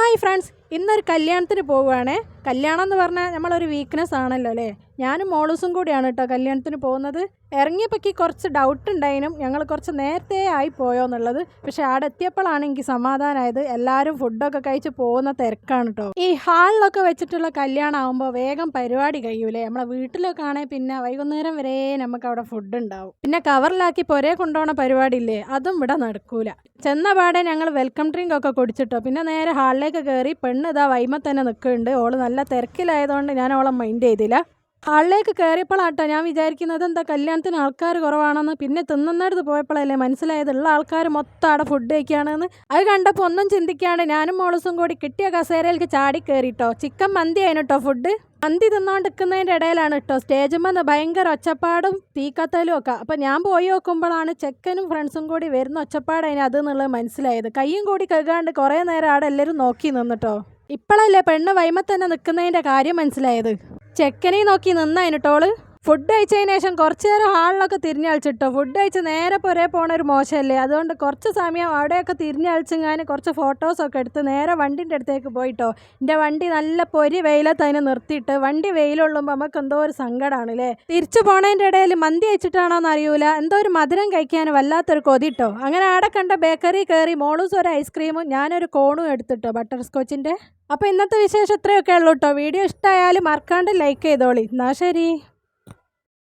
Hi friends, ഇന്നൊരു കല്യാണത്തിന് പോവുകയാണേ. കല്യാണം എന്ന് പറഞ്ഞാൽ നമ്മളൊരു വീക്ക്നെസ് ആണല്ലോ അല്ലേ. ഞാനും മോളൂസും കൂടിയാണ് കേട്ടോ കല്യാണത്തിന് പോകുന്നത്. ഇറങ്ങിയപ്പോഴേക്ക് കുറച്ച് ഡൗട്ട് ഉണ്ടായിരുന്നു, ഞങ്ങൾ കുറച്ച് നേരത്തെ ആയി പോയോ എന്നുള്ളത്. പക്ഷെ അവിടെ എത്തിയപ്പോഴാണ് എനിക്ക് സമാധാനമായത്. എല്ലാവരും ഫുഡൊക്കെ കഴിച്ച് പോകുന്ന തിരക്കാണ് കേട്ടോ. ഈ ഹാളിലൊക്കെ വെച്ചിട്ടുള്ള കല്യാണം ആകുമ്പോൾ വേഗം പരിപാടി കഴിയൂലേ. നമ്മളെ വീട്ടിലൊക്കെ ആണെങ്കിൽ പിന്നെ വൈകുന്നേരം വരെ നമുക്ക് അവിടെ ഫുഡ് ഉണ്ടാവും. പിന്നെ കവറിലാക്കി പൊരേ കൊണ്ടുപോകുന്ന പരിപാടി ഇല്ലേ, അതും ഇവിടെ നടക്കൂല. ചെന്ന പാടെ ഞങ്ങൾ വെൽക്കം ഡ്രിങ്ക് ഒക്കെ കുടിച്ചിട്ടോ. പിന്നെ നേരെ ഹാളിലേക്ക് കയറി. പെണ്ണ് ഇതാ വൈമ തന്നെ നിൽക്കുന്നുണ്ട്. ഓള് നല്ല തിരക്കിലായതുകൊണ്ട് ഞാൻ ഓളെ മൈൻഡ് ചെയ്തില്ല. ഹാളിലേക്ക് കയറിയപ്പോഴാട്ടോ ഞാൻ വിചാരിക്കുന്നത് എന്താ കല്യാണത്തിന് ആൾക്കാർ കുറവാണെന്ന്. പിന്നെ തിന്നുന്നിടത്ത് പോയപ്പോഴല്ലേ മനസ്സിലായത് ഉള്ള ആൾക്കാർ മൊത്തം അവിടെ ഫുഡ് കഴിക്കുകയാണെന്ന്. അത് കണ്ടപ്പോൾ ഒന്നും ചിന്തിക്കാണ്ട് ഞാനും മോളൂസും കൂടി കിട്ടിയ കസേരയിലേക്ക് ചാടി കയറിട്ടോ. ചിക്കൻ മന്തി ആയിട്ടോ ഫുഡ്. മന്തി തിന്നോണ്ടിരിക്കുന്നതിൻ്റെ ഇടയിലാണ് കേട്ടോ സ്റ്റേജുമെന്ന് ഭയങ്കര ഒച്ചപ്പാടും തീക്കത്തലും ഒക്കെ. അപ്പം ഞാൻ പോയി നോക്കുമ്പോഴാണ് ചെക്കനും ഫ്രണ്ട്സും കൂടി വരുന്ന ഒച്ചപ്പാടതിന് അതെന്നുള്ളത് മനസ്സിലായത്. കയ്യും കൂടി കഴുകാണ്ട് കുറേ നേരം അവിടെ എല്ലാവരും നോക്കി നിന്നിട്ടോ. ഇപ്പോഴല്ലേ പെണ്ണ് വൈമ തന്നെ നിൽക്കുന്നതിൻ്റെ കാര്യം മനസ്സിലായത്. ചെക്കനെ നോക്കി നിന്നതിനിട്ടോള്. ഫുഡ് കഴിച്ചതിന് ശേഷം കുറച്ച് നേരം ഹാളിലൊക്കെ തിരിഞ്ഞ് കളിച്ചിട്ടോ. ഫുഡ് കഴിച്ച് നേരെ പുറേ പോണ ഒരു മോശമല്ലേ. അതുകൊണ്ട് കുറച്ച് സമയം അവിടെയൊക്കെ തിരിഞ്ഞ് കളിച്ചെങ്ങാൻ കുറച്ച് ഫോട്ടോസൊക്കെ എടുത്ത് നേരെ വണ്ടിൻ്റെ അടുത്തേക്ക് പോയിട്ടോ. എൻ്റെ വണ്ടി നല്ല പൊരി വെയിലത്ത് അതിനെ നിർത്തിയിട്ട്. വണ്ടി വെയിലുള്ളുമ്പോൾ നമുക്ക് എന്തോ ഒരു സങ്കടമാണ് അല്ലേ. തിരിച്ചു പോണതിൻ്റെ ഇടയിൽ മന്തി കഴിച്ചിട്ടാണോന്ന് അറിയൂല, എന്തോ ഒരു മധുരം കഴിക്കാൻ വല്ലാത്തൊരു കൊതിട്ടോ. അങ്ങനെ അവിടെ കണ്ട ബേക്കറി കയറി മോളൂസ് ഒരു ഐസ്ക്രീമും ഞാനൊരു കോണും എടുത്തിട്ടോ, ബട്ടർ സ്കോച്ചിൻ്റെ. അപ്പോൾ ഇന്നത്തെ വിശേഷം ഇത്രയൊക്കെ ഉള്ളൂ കേട്ടോ. വീഡിയോ ഇഷ്ടമായാലും മറക്കാണ്ട് ലൈക്ക് ചെയ്തോളി. എന്നാൽ ശരി.